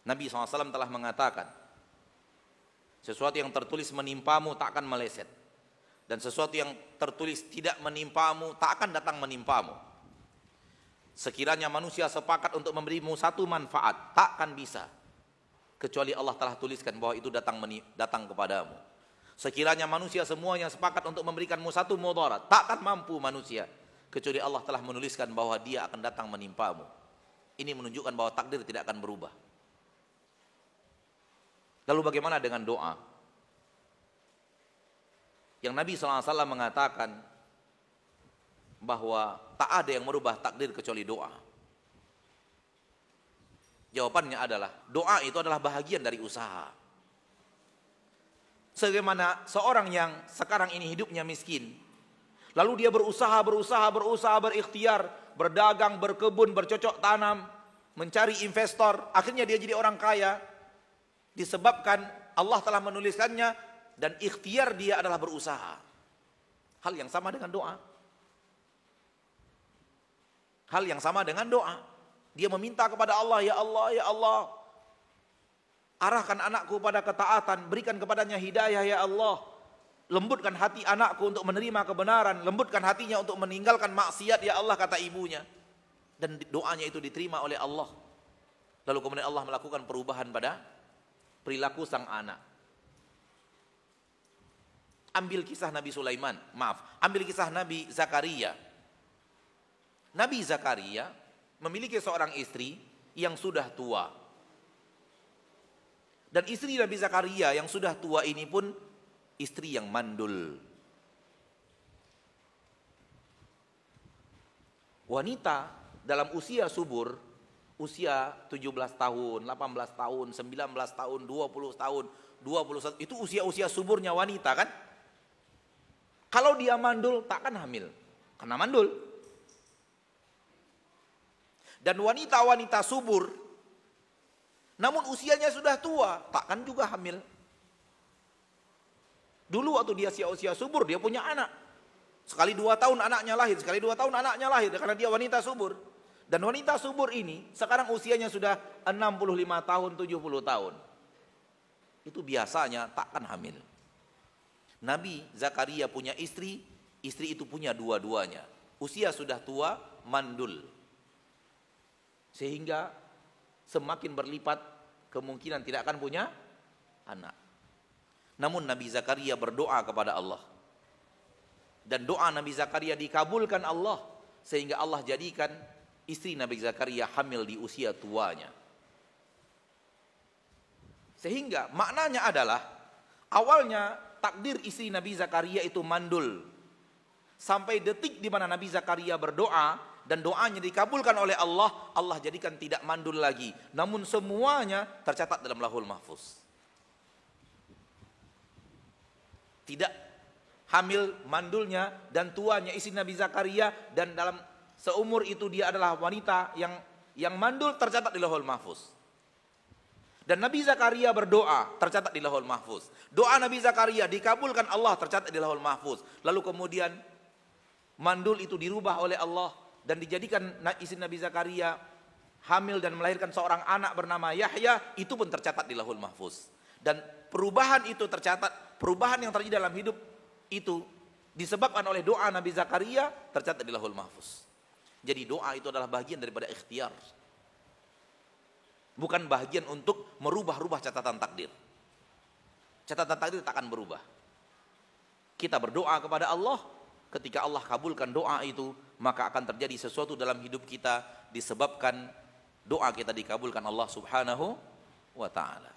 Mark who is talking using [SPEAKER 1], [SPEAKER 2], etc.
[SPEAKER 1] Nabi SAW telah mengatakan, sesuatu yang tertulis menimpamu tak akan meleset, dan sesuatu yang tertulis tidak menimpamu tak akan datang menimpamu. Sekiranya manusia sepakat untuk memberimu satu manfaat, tak akan bisa kecuali Allah telah tuliskan bahwa itu datang kepadamu. Sekiranya manusia semuanya sepakat untuk memberikanmu satu mudarat, tak akan mampu manusia kecuali Allah telah menuliskan bahwa dia akan datang menimpamu. Ini menunjukkan bahwa takdir tidak akan berubah. Lalu bagaimana dengan doa? Yang Nabi SAW mengatakan bahwa tak ada yang merubah takdir kecuali doa. Jawabannya adalah doa itu adalah bahagian dari usaha. Sebagaimana seorang yang sekarang ini hidupnya miskin, lalu dia berusaha, berikhtiar, berdagang, berkebun, bercocok tanam, mencari investor, akhirnya dia jadi orang kaya, disebabkan Allah telah menuliskannya dan ikhtiar dia adalah berusaha. Hal yang sama dengan doa. Hal yang sama dengan doa. Dia meminta kepada Allah, ya Allah, ya Allah, arahkan anakku pada ketaatan, berikan kepadanya hidayah ya Allah. Lembutkan hati anakku untuk menerima kebenaran, lembutkan hatinya untuk meninggalkan maksiat ya Allah, kata ibunya. Dan doanya itu diterima oleh Allah. Lalu kemudian Allah melakukan perubahan pada perilaku sang anak. Ambil kisah Nabi Sulaiman, ambil kisah Nabi Zakaria. Nabi Zakaria memiliki seorang istri yang sudah tua. Dan istri Nabi Zakaria yang sudah tua ini pun istri yang mandul. Wanita dalam usia subur, usia 17 tahun, 18 tahun, 19 tahun, 20 tahun, 21, itu usia-usia suburnya wanita kan? Kalau dia mandul tak akan hamil, karena mandul. Dan wanita-wanita subur, namun usianya sudah tua, takkan juga hamil. Dulu waktu dia usia subur, dia punya anak. Sekali 2 tahun anaknya lahir, sekali 2 tahun anaknya lahir, karena dia wanita subur. Dan wanita subur ini, sekarang usianya sudah 65 tahun, 70 tahun. Itu biasanya takkan hamil. Nabi Zakaria punya istri itu punya dua-duanya. Usia sudah tua, mandul. Sehingga semakin berlipat kemungkinan tidak akan punya anak. Namun Nabi Zakaria berdoa kepada Allah. Dan doa Nabi Zakaria dikabulkan Allah. Sehingga Allah jadikan istri Nabi Zakaria hamil di usia tuanya. Sehingga maknanya adalah awalnya takdir istri Nabi Zakaria itu mandul. Sampai detik di mana Nabi Zakaria berdoa dan doanya dikabulkan oleh Allah, Allah jadikan tidak mandul lagi. Namun semuanya tercatat dalam Lauhul Mahfuz. Tidak hamil, mandulnya dan tuanya istri Nabi Zakaria, dan dalam seumur itu dia adalah wanita yang mandul, tercatat di Lauhul Mahfuz. Dan Nabi Zakaria berdoa, tercatat di Lauhul Mahfuz. Doa Nabi Zakaria dikabulkan Allah, tercatat di Lauhul Mahfuz. Lalu kemudian mandul itu dirubah oleh Allah dan dijadikan istri Nabi Zakaria hamil dan melahirkan seorang anak bernama Yahya, itu pun tercatat di Lauhul Mahfuz. Dan perubahan itu tercatat, perubahan yang terjadi dalam hidup itu disebabkan oleh doa Nabi Zakaria, tercatat di Lauhul Mahfuz. Jadi doa itu adalah bagian daripada ikhtiar. Bukan bagian untuk merubah-rubah catatan takdir. Catatan takdir tak akan berubah. Kita berdoa kepada Allah, ketika Allah kabulkan doa itu, maka akan terjadi sesuatu dalam hidup kita disebabkan doa kita dikabulkan Allah Subhanahu wa ta'ala.